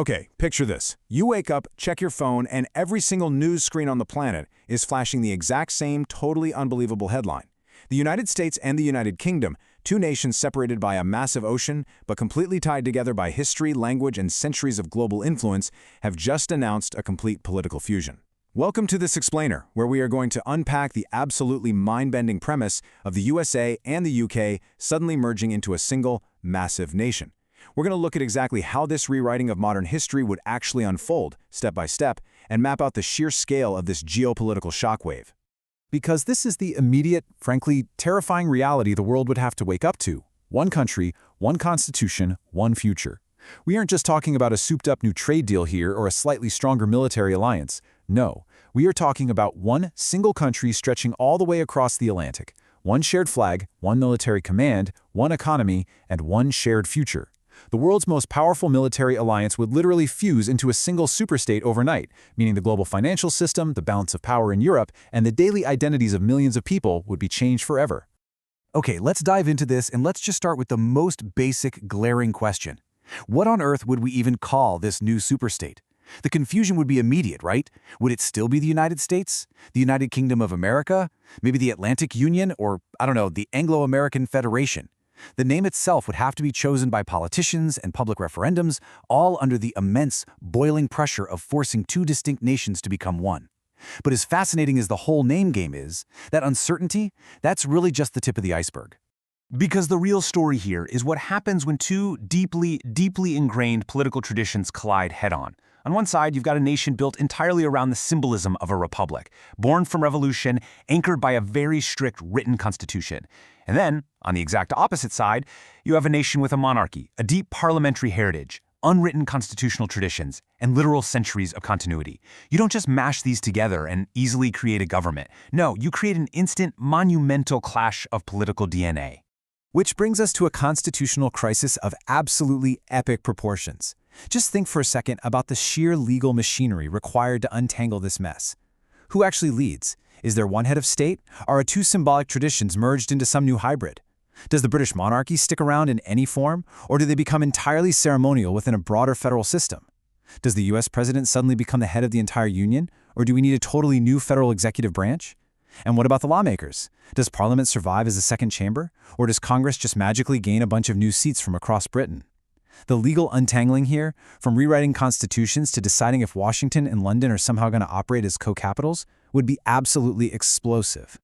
Okay, picture this. You wake up, check your phone, and every single news screen on the planet is flashing the exact same totally unbelievable headline. The United States and the United Kingdom, two nations separated by a massive ocean but completely tied together by history, language, and centuries of global influence, have just announced a complete political fusion. Welcome to this explainer, where we are going to unpack the absolutely mind-bending premise of the USA and the UK suddenly merging into a single, massive nation. We're going to look at exactly how this rewriting of modern history would actually unfold, step by step, and map out the sheer scale of this geopolitical shockwave. Because this is the immediate, frankly, terrifying reality the world would have to wake up to. One country, one constitution, one future. We aren't just talking about a souped-up new trade deal here or a slightly stronger military alliance. No, we are talking about one single country stretching all the way across the Atlantic. One shared flag, one military command, one economy, and one shared future. The world's most powerful military alliance would literally fuse into a single superstate overnight, meaning the global financial system, the balance of power in Europe, and the daily identities of millions of people would be changed forever. Okay, let's dive into this, and let's just start with the most basic, glaring question. What on earth would we even call this new superstate? The confusion would be immediate, right? Would it still be the United States? The United Kingdom of America? Maybe the Atlantic Union? Or, I don't know, the Anglo-American Federation? The name itself would have to be chosen by politicians and public referendums, all under the immense, boiling pressure of forcing two distinct nations to become one. But as fascinating as the whole name game is, that uncertainty, that's really just the tip of the iceberg. Because the real story here is what happens when two deeply ingrained political traditions collide head-on. On one side, you've got a nation built entirely around the symbolism of a republic, born from revolution, anchored by a very strict written constitution. And then, on the exact opposite side, you have a nation with a monarchy, a deep parliamentary heritage, unwritten constitutional traditions, and literal centuries of continuity. You don't just mash these together and easily create a government. No, you create an instant, monumental clash of political DNA. Which brings us to a constitutional crisis of absolutely epic proportions. Just think for a second about the sheer legal machinery required to untangle this mess. Who actually leads? Is there one head of state? Are two symbolic traditions merged into some new hybrid? Does the British monarchy stick around in any form, or do they become entirely ceremonial within a broader federal system? Does the US president suddenly become the head of the entire union, or do we need a totally new federal executive branch? And what about the lawmakers? Does Parliament survive as a second chamber, or does Congress just magically gain a bunch of new seats from across Britain? The legal untangling here, from rewriting constitutions to deciding if Washington and London are somehow going to operate as co-capitals, would be absolutely explosive.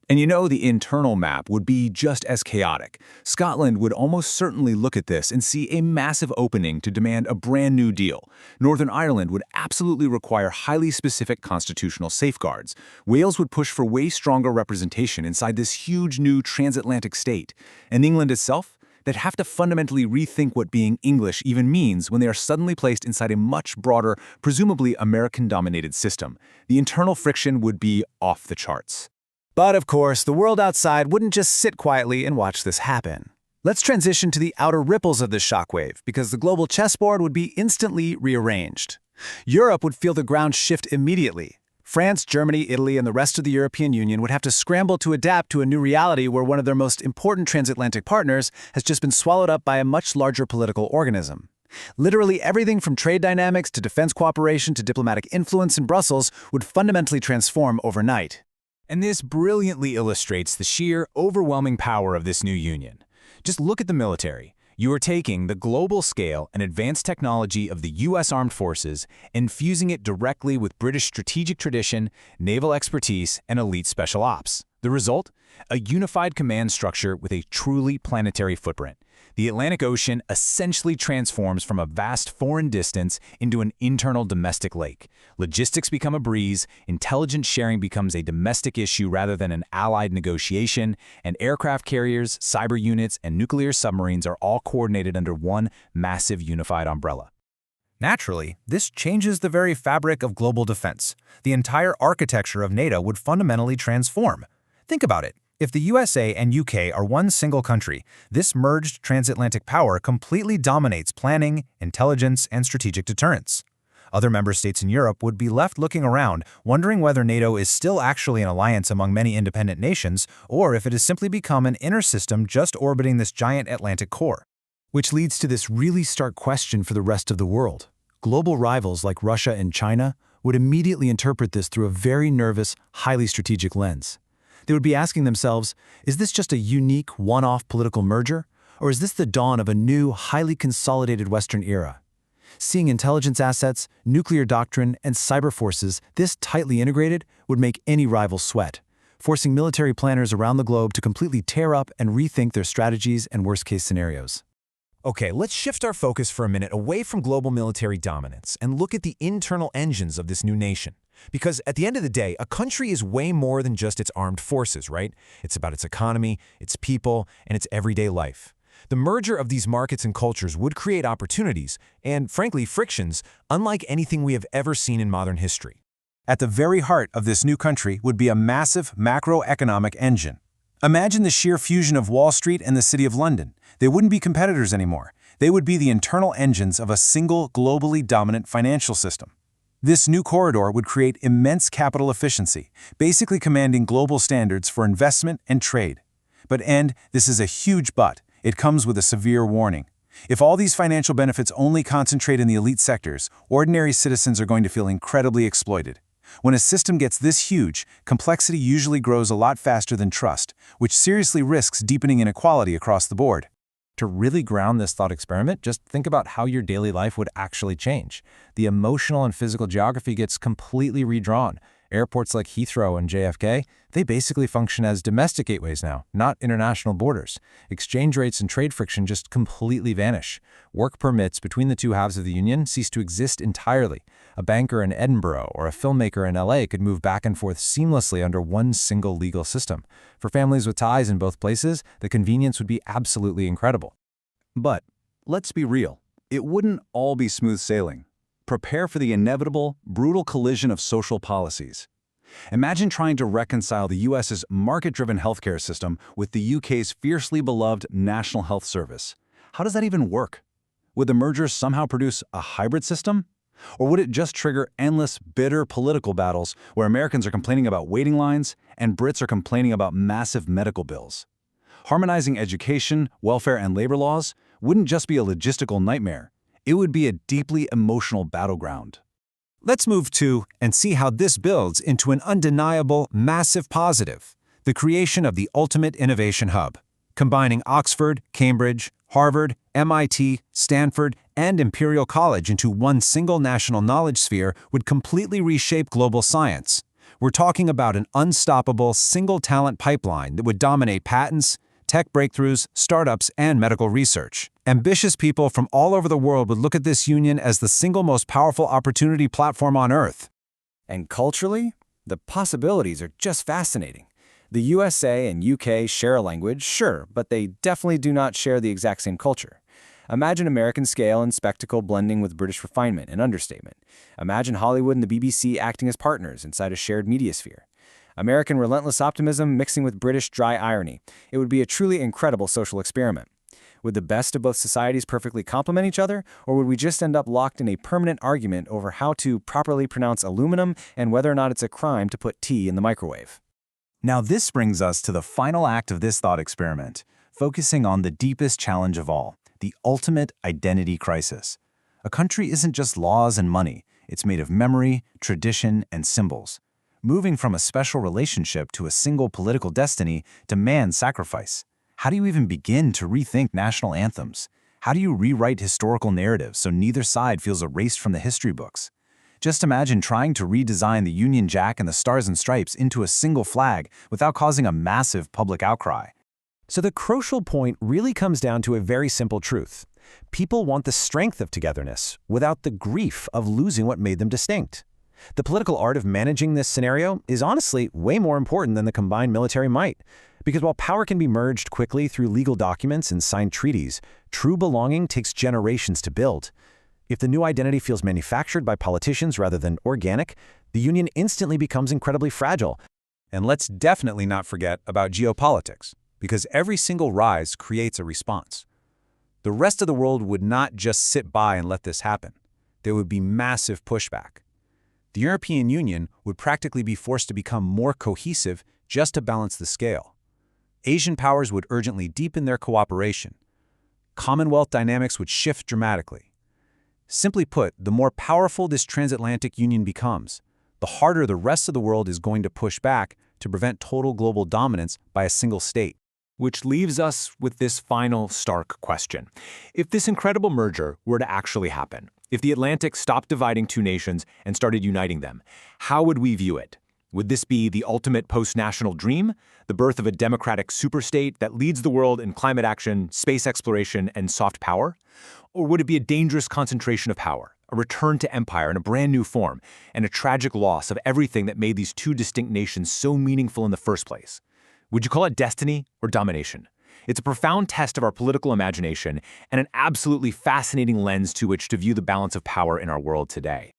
And you know, the internal map would be just as chaotic. Scotland would almost certainly look at this and see a massive opening to demand a brand new deal. Northern Ireland would absolutely require highly specific constitutional safeguards. Wales would push for way stronger representation inside this huge new transatlantic state. And England itself? They'd have to fundamentally rethink what being English even means when they are suddenly placed inside a much broader, presumably American-dominated system. The internal friction would be off the charts. But of course, the world outside wouldn't just sit quietly and watch this happen. Let's transition to the outer ripples of this shockwave, because the global chessboard would be instantly rearranged. Europe would feel the ground shift immediately. France, Germany, Italy, and the rest of the European Union would have to scramble to adapt to a new reality where one of their most important transatlantic partners has just been swallowed up by a much larger political organism. Literally everything from trade dynamics to defense cooperation to diplomatic influence in Brussels would fundamentally transform overnight. And this brilliantly illustrates the sheer, overwhelming power of this new union. Just look at the military. You are taking the global scale and advanced technology of the U.S. Armed Forces and fusing it directly with British strategic tradition, naval expertise, and elite special ops. The result? A unified command structure with a truly planetary footprint. The Atlantic Ocean essentially transforms from a vast foreign distance into an internal domestic lake. Logistics become a breeze, intelligence sharing becomes a domestic issue rather than an allied negotiation, and aircraft carriers, cyber units, and nuclear submarines are all coordinated under one massive unified umbrella. Naturally, this changes the very fabric of global defense. The entire architecture of NATO would fundamentally transform. Think about it. If the USA and UK are one single country, this merged transatlantic power completely dominates planning, intelligence, and strategic deterrence. Other member states in Europe would be left looking around, wondering whether NATO is still actually an alliance among many independent nations, or if it has simply become an inner system just orbiting this giant Atlantic core. Which leads to this really stark question for the rest of the world. global rivals like Russia and China would immediately interpret this through a very nervous, highly strategic lens. They would be asking themselves, is this just a unique, one-off political merger, or is this the dawn of a new, highly consolidated Western era? Seeing intelligence assets, nuclear doctrine, and cyber forces this tightly integrated would make any rival sweat, forcing military planners around the globe to completely tear up and rethink their strategies and worst-case scenarios. Okay, let's shift our focus for a minute away from global military dominance and look at the internal engines of this new nation. Because at the end of the day, a country is way more than just its armed forces, right? It's about its economy, its people, and its everyday life. The merger of these markets and cultures would create opportunities and, frankly, frictions unlike anything we have ever seen in modern history. At the very heart of this new country would be a massive macroeconomic engine. Imagine the sheer fusion of Wall Street and the City of London. They wouldn't be competitors anymore. They would be the internal engines of a single, globally dominant financial system. This new corridor would create immense capital efficiency, basically commanding global standards for investment and trade. And this is a huge but. It comes with a severe warning. If all these financial benefits only concentrate in the elite sectors, ordinary citizens are going to feel incredibly exploited. When a system gets this huge, complexity usually grows a lot faster than trust, which seriously risks deepening inequality across the board. To really ground this thought experiment, just think about how your daily life would actually change. The emotional and physical geography gets completely redrawn. Airports like Heathrow and JFK, they basically function as domestic gateways now, not international borders. Exchange rates and trade friction just completely vanish. Work permits between the two halves of the Union cease to exist entirely. A banker in Edinburgh or a filmmaker in LA could move back and forth seamlessly under one single legal system. For families with ties in both places, the convenience would be absolutely incredible. But let's be real. It wouldn't all be smooth sailing. Prepare for the inevitable, brutal collision of social policies. Imagine trying to reconcile the US's market-driven healthcare system with the UK's fiercely beloved National Health Service. How does that even work? Would the merger somehow produce a hybrid system? Or would it just trigger endless, bitter political battles where Americans are complaining about waiting lines and Brits are complaining about massive medical bills? Harmonizing education, welfare, and labor laws wouldn't just be a logistical nightmare. It would be a deeply emotional battleground. Let's move to and see how this builds into an undeniable, massive positive, the creation of the ultimate innovation hub, combining Oxford, Cambridge, Harvard, MIT, Stanford, and Imperial College into one single national knowledge sphere would completely reshape global science. We're talking about an unstoppable single-talent pipeline that would dominate patents, tech breakthroughs, startups, and medical research. Ambitious people from all over the world would look at this union as the single most powerful opportunity platform on Earth. And culturally, the possibilities are just fascinating. The USA and UK share a language, sure, but they definitely do not share the exact same culture. Imagine American scale and spectacle blending with British refinement and understatement. Imagine Hollywood and the BBC acting as partners inside a shared media sphere. American relentless optimism mixing with British dry irony. It would be a truly incredible social experiment. Would the best of both societies perfectly complement each other, or would we just end up locked in a permanent argument over how to properly pronounce aluminum and whether or not it's a crime to put tea in the microwave? Now this brings us to the final act of this thought experiment, focusing on the deepest challenge of all, the ultimate identity crisis. A country isn't just laws and money, it's made of memory, tradition, and symbols. Moving from a special relationship to a single political destiny demands sacrifice. How do you even begin to rethink national anthems? How do you rewrite historical narratives so neither side feels erased from the history books? Just imagine trying to redesign the Union Jack and the Stars and Stripes into a single flag without causing a massive public outcry. So the crucial point really comes down to a very simple truth. People want the strength of togetherness without the grief of losing what made them distinct. The political art of managing this scenario is honestly way more important than the combined military might. Because while power can be merged quickly through legal documents and signed treaties, true belonging takes generations to build. If the new identity feels manufactured by politicians rather than organic, the Union instantly becomes incredibly fragile. And let's definitely not forget about geopolitics, because every single rise creates a response. The rest of the world would not just sit by and let this happen. There would be massive pushback. The European Union would practically be forced to become more cohesive just to balance the scale. Asian powers would urgently deepen their cooperation. Commonwealth dynamics would shift dramatically. Simply put, the more powerful this transatlantic union becomes, the harder the rest of the world is going to push back to prevent total global dominance by a single state. Which leaves us with this final stark question. If this incredible merger were to actually happen, if the Atlantic stopped dividing two nations and started uniting them, how would we view it? Would this be the ultimate post-national dream, the birth of a democratic superstate that leads the world in climate action, space exploration, and soft power? Or would it be a dangerous concentration of power, a return to empire in a brand new form, and a tragic loss of everything that made these two distinct nations so meaningful in the first place? Would you call it destiny or domination? It's a profound test of our political imagination and an absolutely fascinating lens to which to view the balance of power in our world today.